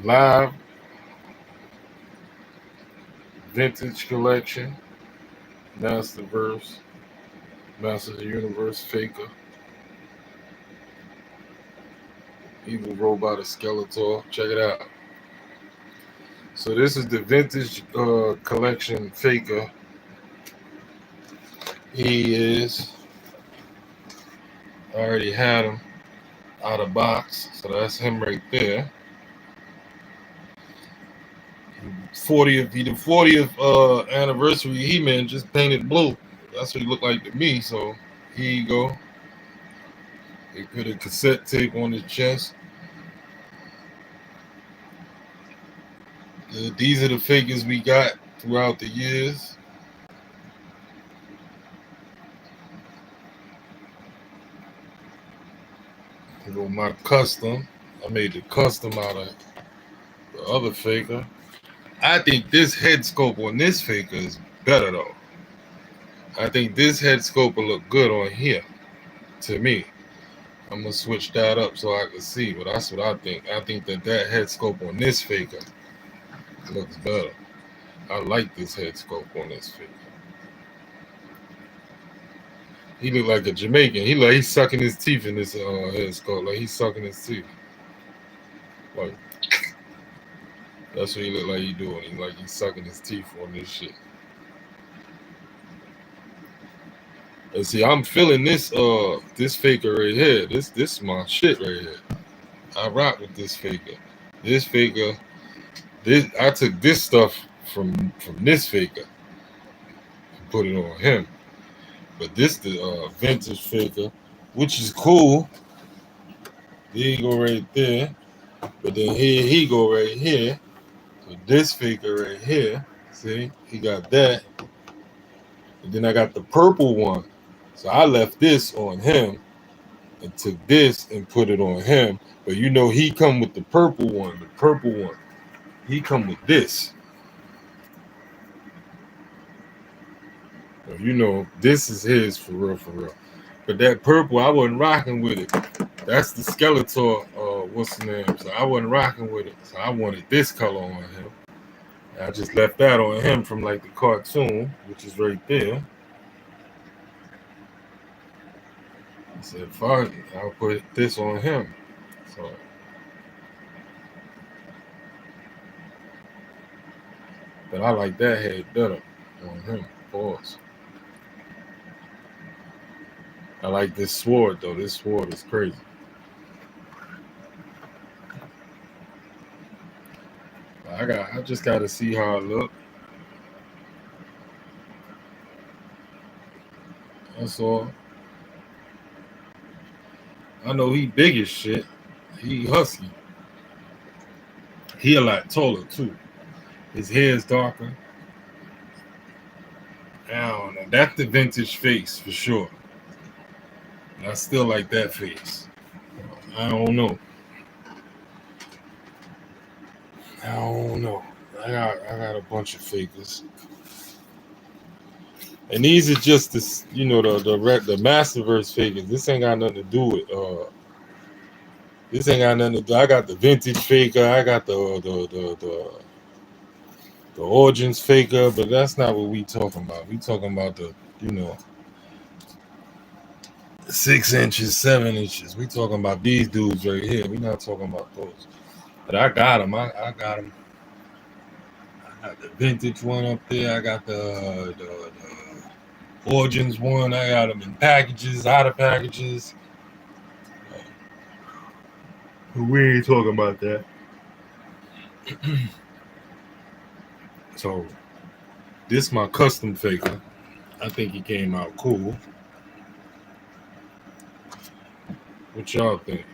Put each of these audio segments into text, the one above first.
Live vintage collection, Masterverse, Masters of the Universe, Faker, Evil Robot, or Skeletor. Check it out. So this is the vintage collection Faker. He is. I already had him out of box, so that's him right there. 40th, he the 40th anniversary He-Man just painted blue. That's what he looked like to me. So here you go. They put a cassette tape on his chest. These are the figures we got throughout the years. You know, my custom. I made the custom out of the other faker. I think this head sculpt on this faker is better though. I think this head sculpt will look good on here. To me, I'm gonna switch that up so I can see. But that's what I think. I think that head sculpt on this faker looks better. I like this head sculpt on this faker. He look like a Jamaican. He's sucking his teeth in this head sculpt. Like he's sucking his teeth. Like that's what he look like he doing. He's sucking his teeth on this shit. And see, I'm feeling this faker right here. This is my shit right here. I rock with this faker. This faker, I took this stuff from this faker and put it on him. But this the vintage faker, which is cool. There you go right there. But then here he go right here. So this faker right here. See, he got that. And then I got the purple one. So I left this on him and took this and put it on him. But you know he come with the purple one. The purple one. He come with this. So you know this is his for real, for real. But that purple, I wasn't rocking with it. That's the Skeletor, what's the name? So I wasn't rocking with it. So I wanted this color on him. And I just left that on him from like the cartoon, which is right there. I said, fuck it, I'll put this on him. So but I like that head better on him. Pause. I like this sword though. This sword is crazy. I just gotta see how it look. That's all. I know he big as shit. He husky. He a lot taller too. His hair is darker. I don't know. That's the vintage face for sure. I still like that face. I don't know. I don't know. I got a bunch of fakers. And these are just this, you know, the Masterverse figures. This ain't got nothing to do with this ain't got nothing to do. I got the vintage faker, I got the origins faker, but that's not what we talking about. We talking about the, you know, 6 inches, 7 inches. We talking about these dudes right here. We not talking about those. But I got them. I got them. I got the vintage one up there. I got the origins one. I got them in packages, out of packages. We ain't talking about that. So this my custom faker. I think he came out cool. What y'all think?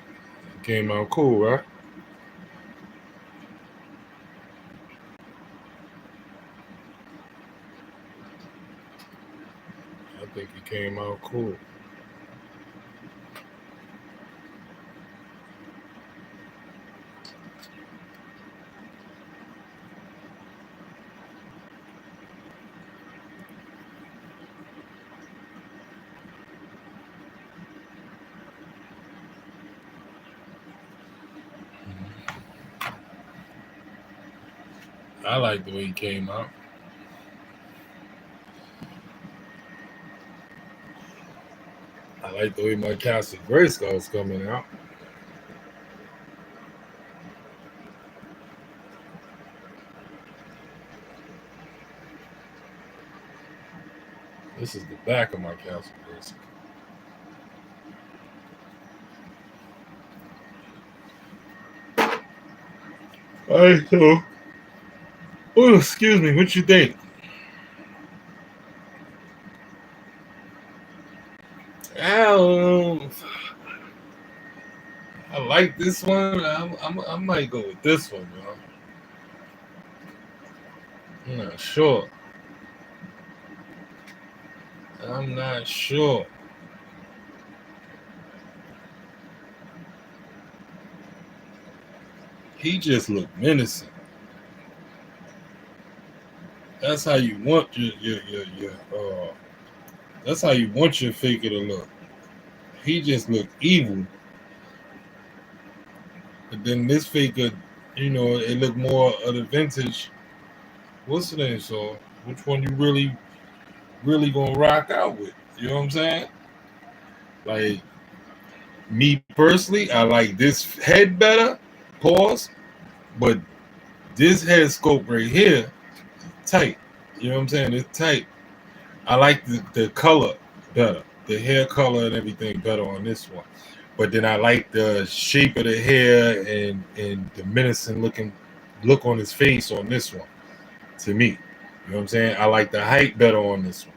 He came out cool, right? I think he came out cool. I like the way he came out. I like the way my Castle Grayskull is coming out. This is the back of my Castle Grayskull. All right, so, oh, excuse me, what you think? I I like this one. I might go with this one, bro. I'm not sure. I'm not sure. He just looked menacing. That's how you want that's how you want your figure to look. He just looked evil. But then this figure, it looked more of the vintage. What's the name, so? Which one you really gonna rock out with? You know what I'm saying? Like me personally, I like this head better. Pause. But this head scope right here, tight. You know what I'm saying? It's tight. I like the color better, the hair color and everything better on this one. But then I like the shape of the hair and the menacing looking look on his face on this one. To me, you know what I'm saying? I like the height better on this one.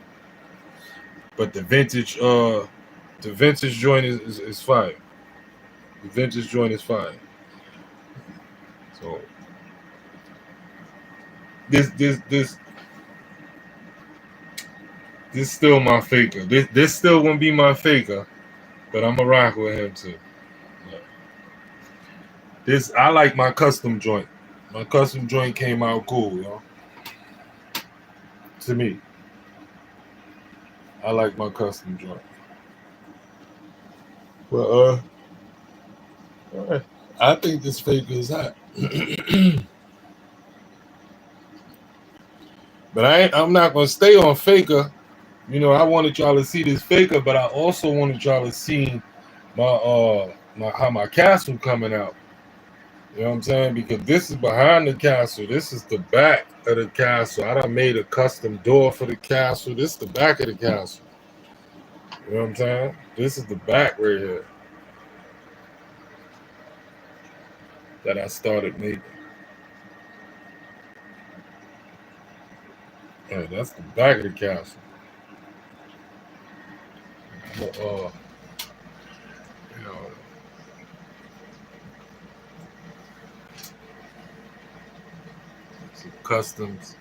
But the vintage joint is fire. The vintage joint is fire. So this this still my faker. This still gonna be my faker, but I'm gonna rock with him too. Yeah. This I like my custom joint. My custom joint came out cool, yo. To me, I like my custom joint. Well, I think this faker is hot. But I'm not gonna stay on faker. I wanted y'all to see this faker, but I also wanted y'all to see my how my castle coming out. You know what I'm saying? Because this is behind the castle. This is the back of the castle. I done made a custom door for the castle. This is the back of the castle. You know what I'm saying? This is the back right here that I started making. Yeah, that's the back of the castle. But, you know, some customs.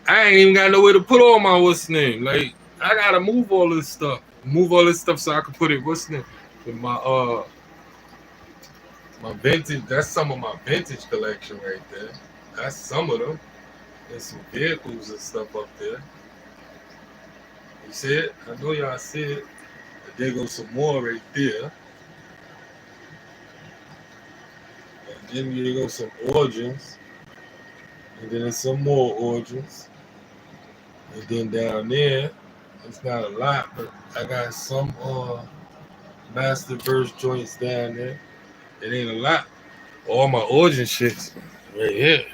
I ain't even got nowhere to put all my what's name. Like I gotta move all this stuff. Move all this stuff so I can put it what's name with my vintage. That's some of my vintage collection right there. That's some of them. There's some vehicles and stuff up there. You see it? I know y'all see it. But there goes some more right there. And then there goes some origins. And then there's some more origins. And then down there, it's not a lot, but I got some Masterverse joints down there. It ain't a lot. All my origin shits right here.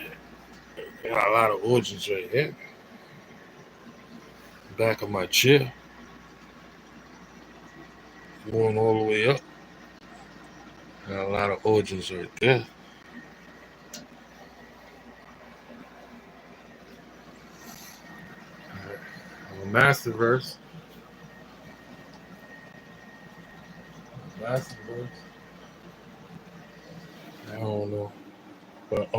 Got a lot of origins right here. Back of my chair. Going all the way up. Got a lot of origins right there. Masterverse. Masterverse. I don't know. But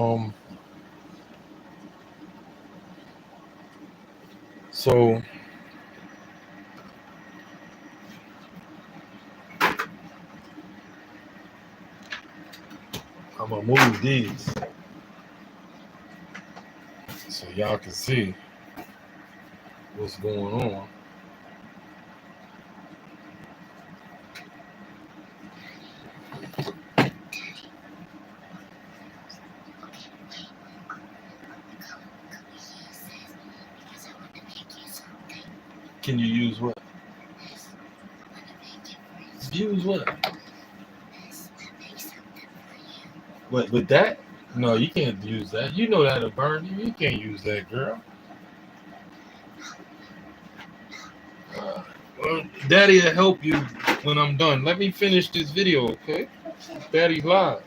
so I'm gonna move these so y'all can see what's going on. Can you use what? Use what? What with that? No, you can't use that. You know that'll burn you. You can't use that, girl. Well, Daddy will help you when I'm done. Let me finish this video, okay? Daddy's live.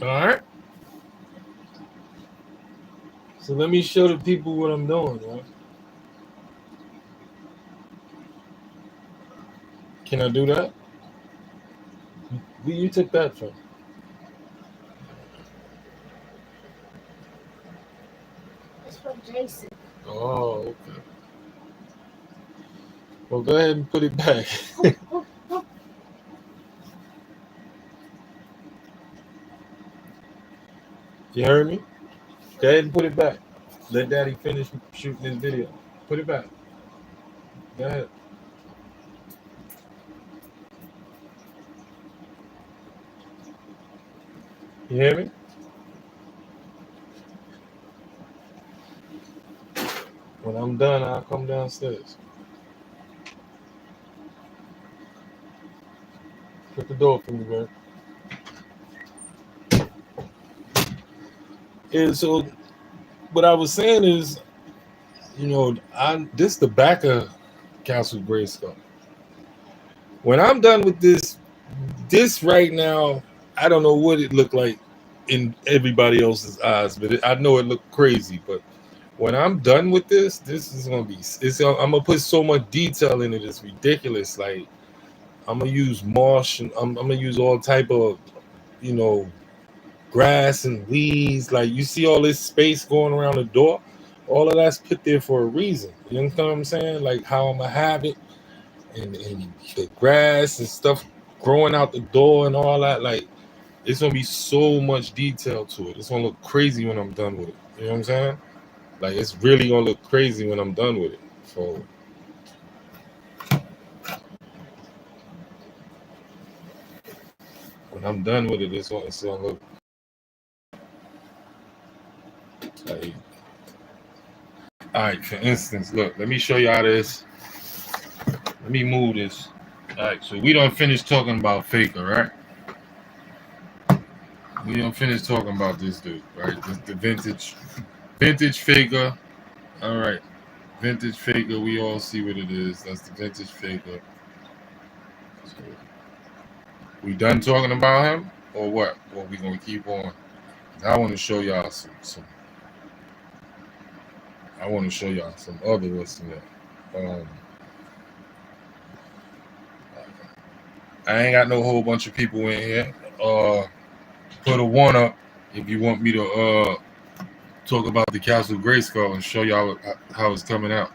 All right. So let me show the people what I'm doing, right? Can I do that? Where you took that from? It's from Jason. Oh, okay. Well, go ahead and put it back. You heard me? Go ahead and put it back. Let Daddy finish shooting this video. Put it back. Go ahead. You hear me? When I'm done, I'll come downstairs. Shut the door for me, man. And so, what I was saying is, you know, this the back of Castle Grayskull. When I'm done with this right now, I don't know what it looked like in everybody else's eyes, but I know it looked crazy. But when I'm done with this is gonna be. I'm gonna put so much detail in it. It's ridiculous. Like I'm gonna use marsh and I'm gonna use all type of, you know, grass and weeds. Like you see all this space going around the door. All of that's put there for a reason. You understand what I'm saying? Like how I'm gonna have it, and the grass and stuff growing out the door and all that. Like it's gonna be so much detail to it. It's gonna look crazy when I'm done with it. You know what I'm saying? Like it's really gonna look crazy when I'm done with it. So when I'm done with it, it's gonna look like. All right. For instance, look. Let me show y'all this. Let me move this. All right. So we don't finish talking about Faker, right? We don't finish talking about this dude, right? The vintage Faker. All right. Vintage Faker. We all see what it is. That's the vintage Faker. So, we done talking about him, or what? Or we gonna keep on? I want to show y'all some. I want to show y'all some other what's in there. I ain't got no whole bunch of people in here. Put a one up if you want me to talk about the Castle Grayskull and show y'all how it's coming out.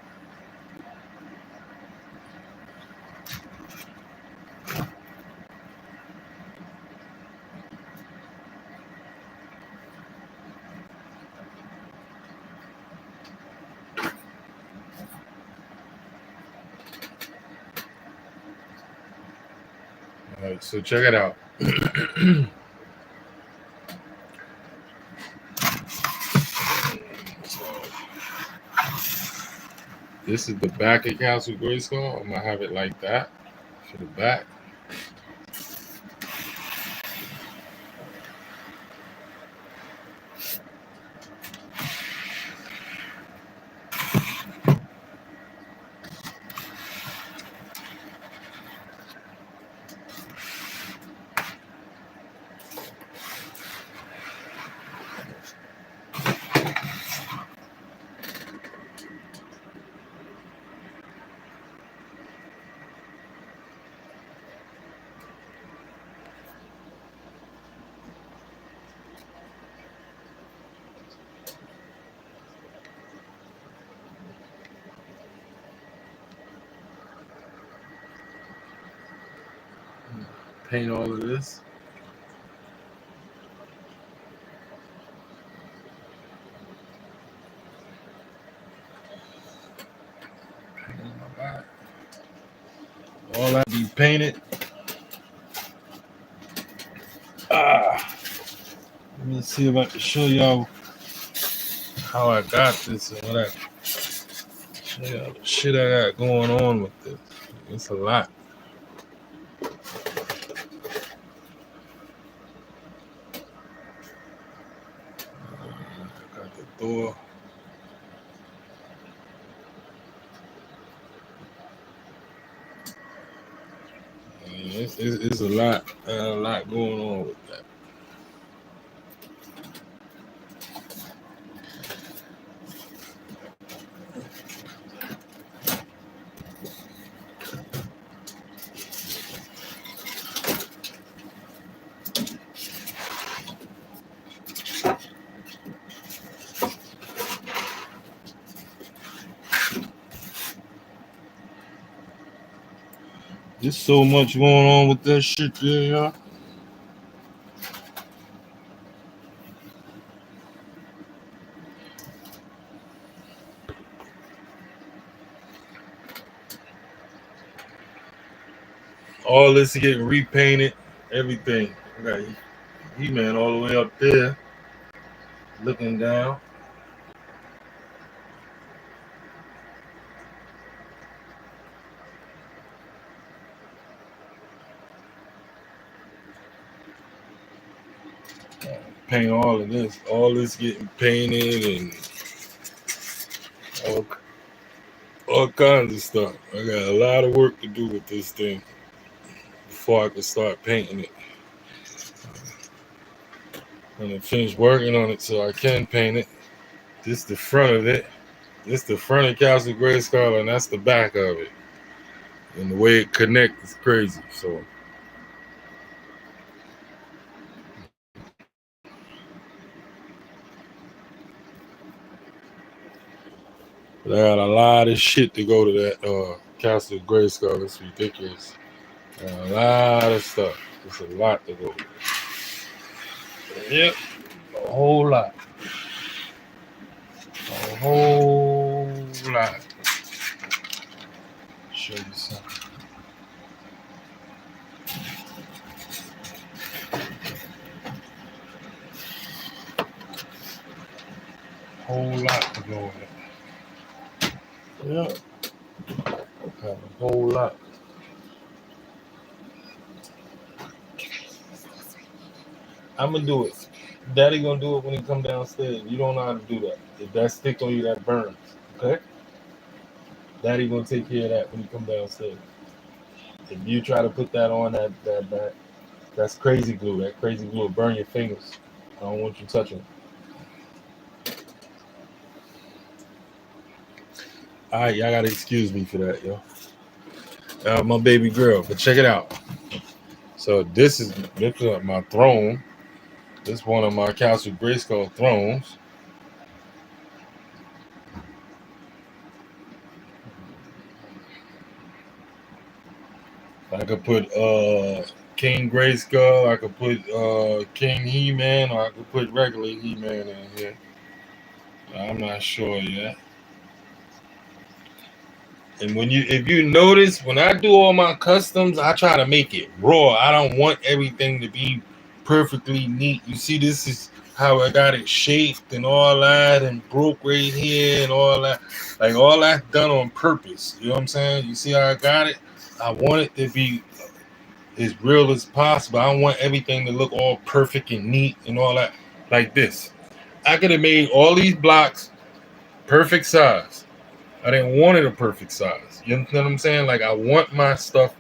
All right, so check it out. This is the back of Castle Grayskull. I'm gonna have it like that for the back. Paint all of this. All that be painted. see if I can show y'all how I got this and what I show y'all the shit I got going on with this. It's a lot. Got the door. Yeah, it's a lot going on with that. There's so much going on with that shit there, y'all. All this is getting repainted, everything. I got He-Man all the way up there, looking down. Paint all of this. All this getting painted and all kinds of stuff. I got a lot of work to do with this thing before I can start painting it. I'm gonna finish working on it so I can paint it. This is the front of it. This is the front of Castle Grayskull, and that's the back of it. And the way it connects is crazy. So but I got a lot of shit to go to that Castle Grayskull. It's ridiculous. A lot of stuff. It's a lot to go. Yep, a whole lot. A whole lot. Show you something. Whole lot to go with it. Yep. A whole lot. I'm gonna do it. Daddy gonna do it when he come downstairs. You don't know how to do that. If that stick on you, that burns. Okay? Daddy gonna take care of that when he come downstairs. If you try to put that on, that's crazy glue. That crazy glue will burn your fingers. I don't want you touching it. All right, y'all gotta excuse me for that, yo. My baby girl, but check it out. So this is my throne. This is one of my Castle Grayskull thrones. I could put King Grayskull, I could put King He-Man, or I could put regular He-Man in here. I'm not sure yet. And if you notice, when I do all my customs, I try to make it raw. I don't want everything to be perfectly neat. You see, this is how I got it shaped and all that, and broke right here and all that. Like all that done on purpose. You know what I'm saying? You see how I got it? I want it to be as real as possible. I don't want everything to look all perfect and neat and all that. Like this. I could have made all these blocks perfect size. I didn't want it a perfect size. You know what I'm saying? Like, I want my stuff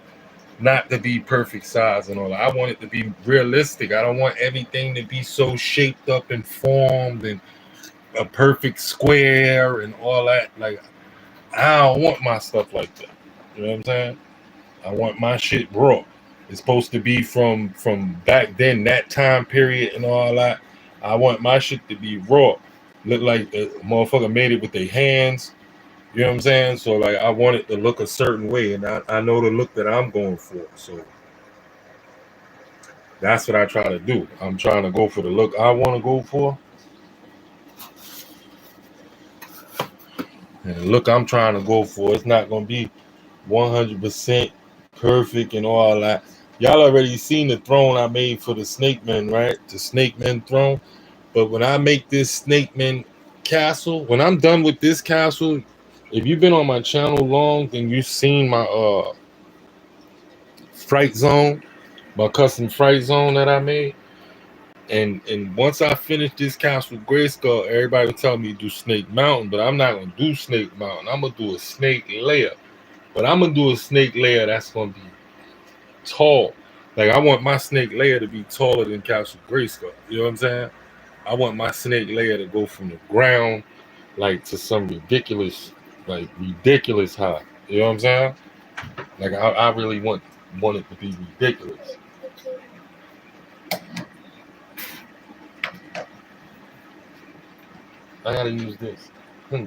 not to be perfect size and all that. I want it to be realistic. I don't want everything to be so shaped up and formed and a perfect square and all that. Like, I don't want my stuff like that. You know what I'm saying? I want my shit raw. It's supposed to be from back then, that time period and all that. I want my shit to be raw. Look like a motherfucker made it with their hands. You know what I'm saying? So like I want it to look a certain way, and I know the look that I'm going for. So that's what I try to do. I'm trying to go for the look I want to go for. And the look I'm trying to go for, it's not going to be 100% perfect and all that. Y'all already seen the throne I made for the Snake Men, right? The Snake Men throne. But when I make this Snake Man castle, when I'm done with this castle, if you've been on my channel long, then you've seen my fright zone, my custom fright zone that I made. And once I finish this castle Grayskull, everybody will tell me to do Snake Mountain, but I'm not gonna do Snake Mountain. I'm gonna do a snake layer. But I'm gonna do a snake layer that's gonna be tall. Like I want my snake layer to be taller than Castle Grayskull. You know what I'm saying? I want my snake layer to go from the ground like to some ridiculous high. You know what I'm saying? Like I really want it to be ridiculous. I gotta use this.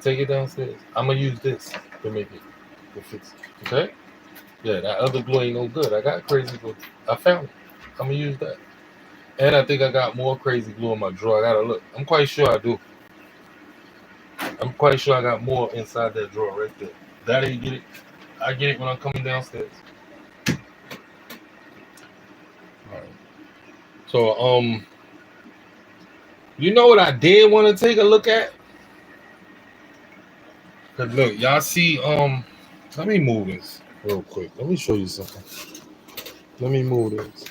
Take it downstairs. I'm gonna use this to make it to fix it. Okay? Yeah, that other glue ain't no good. I got crazy glue. I found it. I'm gonna use that. And I think I got more crazy glue in my drawer. I gotta look. I'm quite sure I do. I'm quite sure I got more inside that drawer right there. That ain't get it. I get it when I'm coming downstairs. Alright. So you know what I did want to take a look at? Cause look, y'all see let me move this real quick. Let me show you something. Let me move this.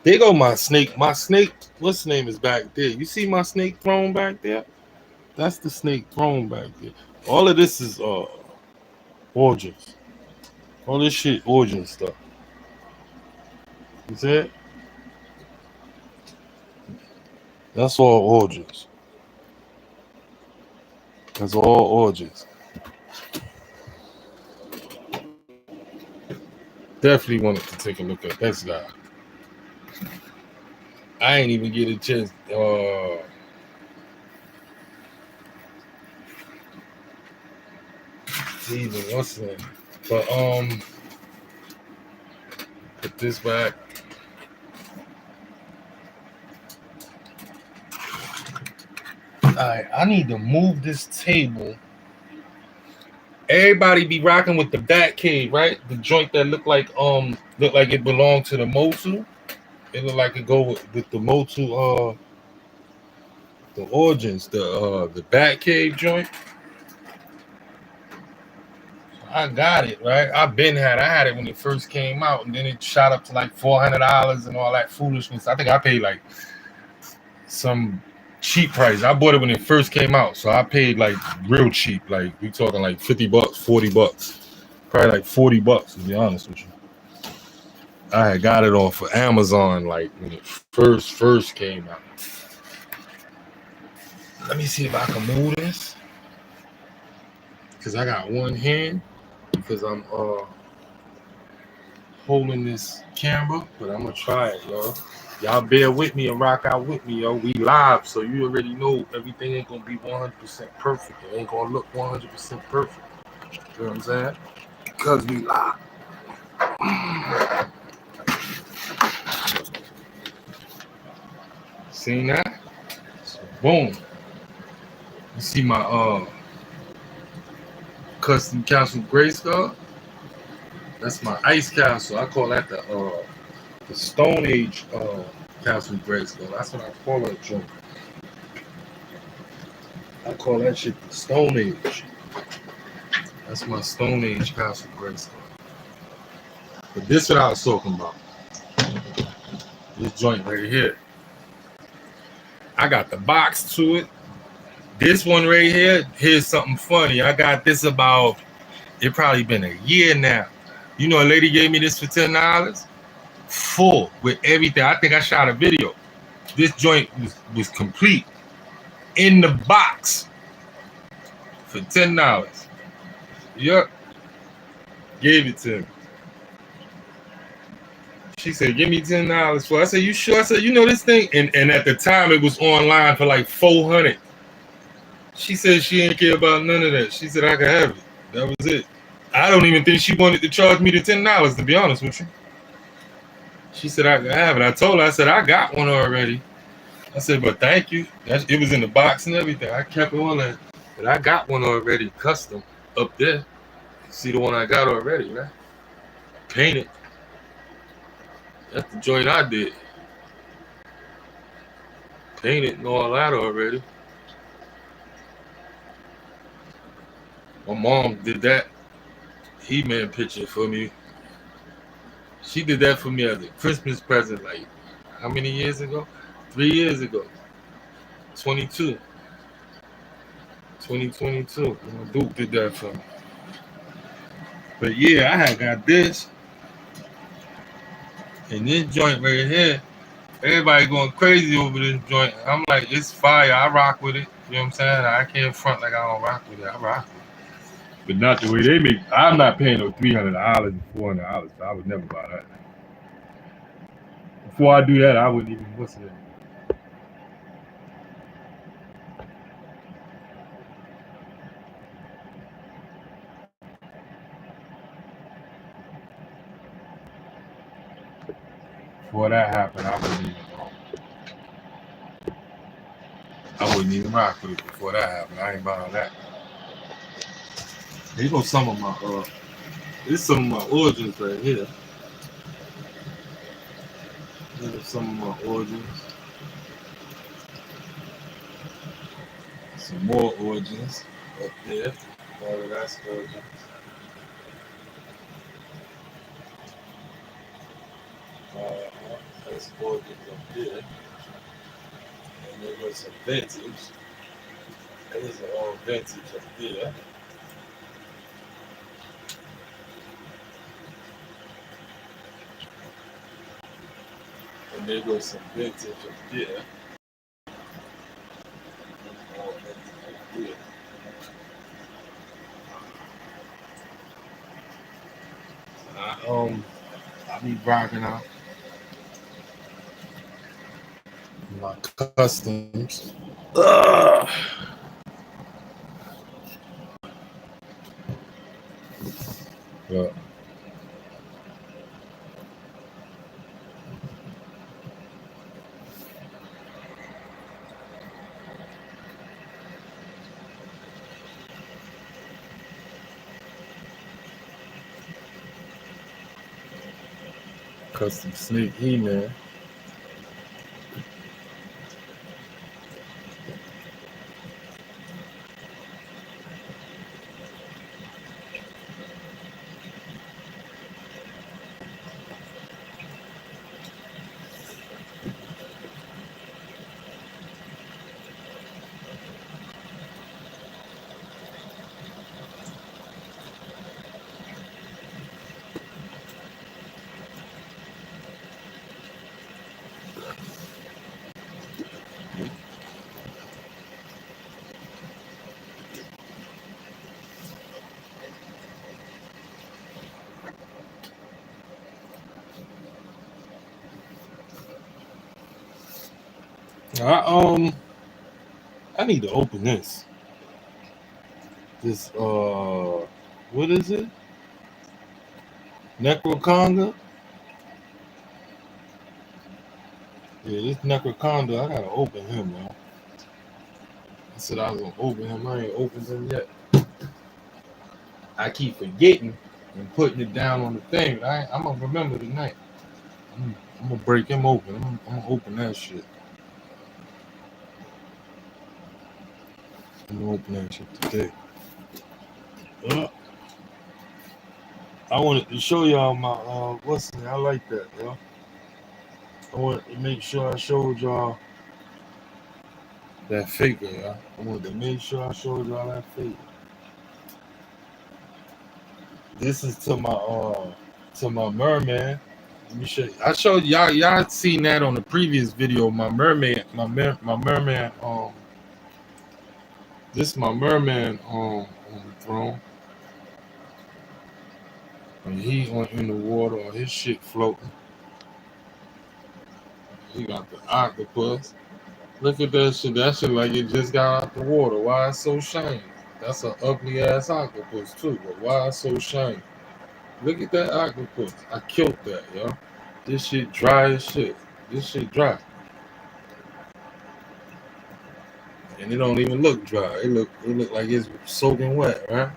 There go my snake. My snake, what's the name is back there? You see my snake throne back there? That's the snake throne back there. All of this is origins. All this shit origin stuff. You see it? That's all origins. That's all origins. Definitely wanted to take a look at this guy. I ain't even get a chance. Even what's that? But put this back. Alright, I need to move this table. Everybody be rocking with the Bat Cave, right? The joint that look like it belonged to the Motu. It look like it go with the Motu the origins, the Bat Cave joint. I got it, right? I had it when it first came out, and then it shot up to like $400 and all that foolishness. I think I paid like some cheap price. I bought it when it first came out, so I paid like real cheap. Like we talking like $50, $40, probably like $40 to be honest with you. I had got it off of Amazon like when it first came out. Let me see if I can move this, because I got one hand because I'm holding this camera, but I'm gonna try it, y'all. Y'all bear with me and rock out with me, yo. We live, so you already know everything ain't gonna be 100% perfect. It ain't gonna look 100% perfect. You know what I'm saying? Because we live. Seen that? So, boom. You see my custom castle Grayskull? That's my ice castle. I call that the Stone Age castle Grayskull. That's what I call that joint. I call that shit the Stone Age. That's my Stone Age castle Grayskull. But this is what I was talking about. This joint right here. I got the box to it. This one right here, here's something funny. I got this about, it probably been a year now. You know, a lady gave me this for $10, full with everything. I think I shot a video. This joint was complete in the box for $10. Yep, gave it to me. She said, "Give me $10 for." I said, "You sure?" I said, "You know this thing?" And at the time, it was online for like $400. She said she didn't care about none of that. She said I could have it. That was it. I don't even think she wanted to charge me the $10, to be honest with you. She said I could have it. I told her, I said, I got one already. I said, but thank you. It was in the box and everything. I kept all that. But I got one already custom up there. See the one I got already, right? Painted. That's the joint I did. painted and all that already. My mom did that He-Man picture for me. She did that for me as a Christmas present, like how many years ago? 3 years ago. 22. 2022. Duke did that for me. But yeah, I had got this and this joint right here. Everybody going crazy over this joint. I'm like, it's fire. I rock with it. You know what I'm saying? I can't front like I don't rock with it. I rock with it. But not the way they make. I'm not paying no $300 and $400. I would never buy that. Before I do that, I wouldn't even what's it. Before that happened, I wouldn't even rock with it before that happened. I ain't buying that. Here goes some of my this is some of my origins right here. These are some of my origins. Some more origins up there. All of that's origins. That's origins up there. And there was some vintage. These are all vintage up there. And there goes some vintage up there. All vintage up there. I be rocking out my customs. Yeah. Custom sneak He-Man. I need to open this. This what is it? Necroconda? Yeah, this Necroconda, I gotta open him, man. I said I was gonna open him. I ain't opened him yet. I keep forgetting and putting it down on the thing. I'm gonna remember tonight. I'm gonna break him open. I'm gonna open that shit. I'm gonna open that shit today. I wanted to show y'all my what's it? I like that, yo. I wanted to make sure I showed y'all that figure, yo. I wanted to make sure I showed y'all that figure. This is to my merman. Let me show you. I showed y'all. Y'all seen that on the previous video. My merman. This is my merman on the throne. And he in the water or his shit floating. He got the octopus. Look at that shit. That shit like it just got out the water. Why it's so shiny? That's an ugly ass octopus too. But why it's so shiny? Look at that octopus. I killed that, yo. This shit dry as shit. This shit dry. And it don't even look dry. It look like it's soaking wet, right?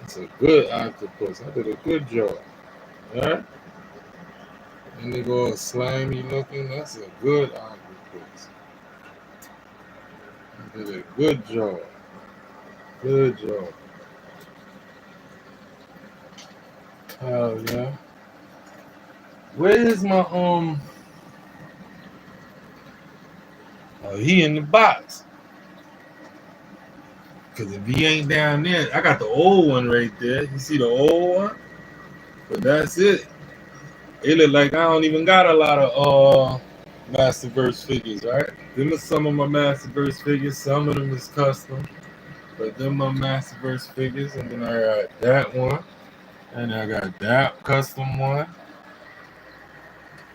It's a good octopus. I did a good job. Right? And they go slimy looking. That's a good octopus. You did a good job. Good job. Hell yeah. Where is my Oh, he in the box. Cause if he ain't down there, I got the old one right there. You see the old one? But that's it. It look like I don't even got a lot of Masterverse figures, right? Them are some of my Masterverse figures. Some of them is custom. But them are Masterverse figures. And then I got that one. And I got that custom one.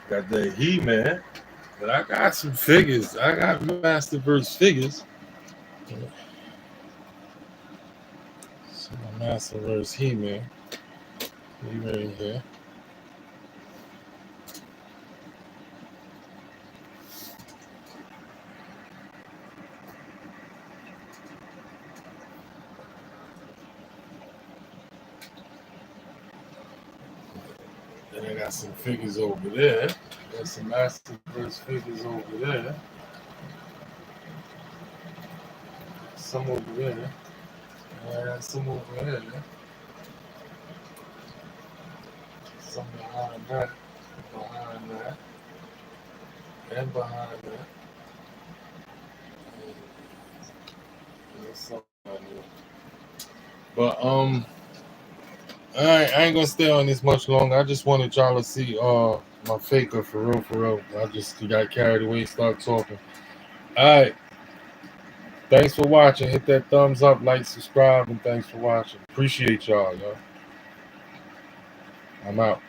Got the He-Man. But I got some figures. I got Masterverse figures. So my Masterverse He-Man. He right here. And I got some figures over there. Got some Masterverse figures over there. Some over there. And I got some over there. Some behind that. Behind that. And behind that. And there's some behind there. But I ain't gonna stay on this much longer. I just wanted y'all to see my faker for real, for real. I just got carried away, start talking. Alright. Thanks for watching. Hit that thumbs up, like, subscribe, and thanks for watching. Appreciate y'all, yo. I'm out.